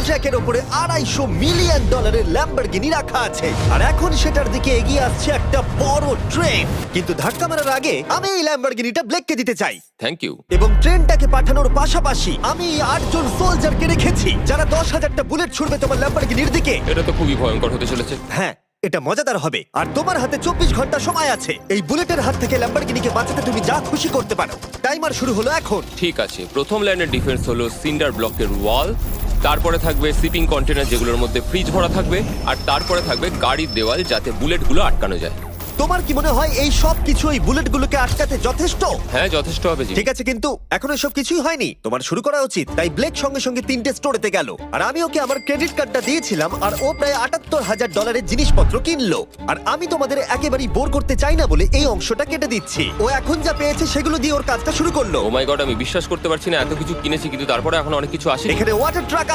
ট্র্যাকের ওপরে $250 million Lamborghini রাখা আছে আর এখন সেটার দিকে এগিয়ে আসছে একটা বড় ট্রেন। কিন্তু ধাক্কা মারার আগে আমি এই ল্যাম্বরগিনিটা ব্লেককে দিতে চাই। Thank you. এবং ট্রেনটাকে পাঠানোর পাশাপাশি আমি 8 জন সোলজারকে রেখেছি যারা 10,000টা বুলেট ছুড়বে তোমার ল্যাম্বরগিনির দিকে। এটা তো খুবই ভয়ঙ্কর হতে চলেছে। হ্যাঁ, এটা মজাদার হবে। আর তোমার হাতে 24 ঘন্টা সময় আছে এই বুলেটের হাত থেকে ল্যাম্বরগিনিকে বাঁচাতে। তুমি যা খুশি করতে পারো। টাইমার শুরু হলো এখন। ঠিক আছে, প্রথম লাইনের ডিফেন্স হলো সিন্ডার ব্লকের ওয়াল, তারপরে থাকবে শিপিং কন্টেনার যেগুলোর মধ্যে ফ্রিজ ভরা থাকবে, আর তারপরে থাকবে গাড়ির দেওয়াল যাতে বুলেটগুলো আটকানো যায়। তোমার কি মনে হয় এই সব কিছু এই বুলেটগুলোকে আটকাতে যথেষ্ট? হ্যাঁ, যথেষ্ট হবে জি। ঠিক আছে, কিন্তু এখন এসব কিছুই হয়নি। তোমার শুরু করা উচিত। তাই ব্লেক সঙ্গে সঙ্গে 3টে স্টোরেতে গেল আর আমি ওকে আমার ক্রেডিট কার্ডটা দিয়েছিলাম আর ও প্রায় $78,000 জিনিসপত্র কিনলো। আর আমি তোমাদের একেবারেই বোর করতে চাই না বলে এই অংশটা কেটে দিচ্ছি। ও এখন যা পেয়েছে সেগুলো দিয়ে ওর কাজটা শুরু করলো। ও মাই গড, আমি বিশ্বাস করতে পারছি না এত কিছু কিনেছি কিন্তু তারপরে এখন অনেক কিছু আসে। এখানে ওয়াটার ট্রাক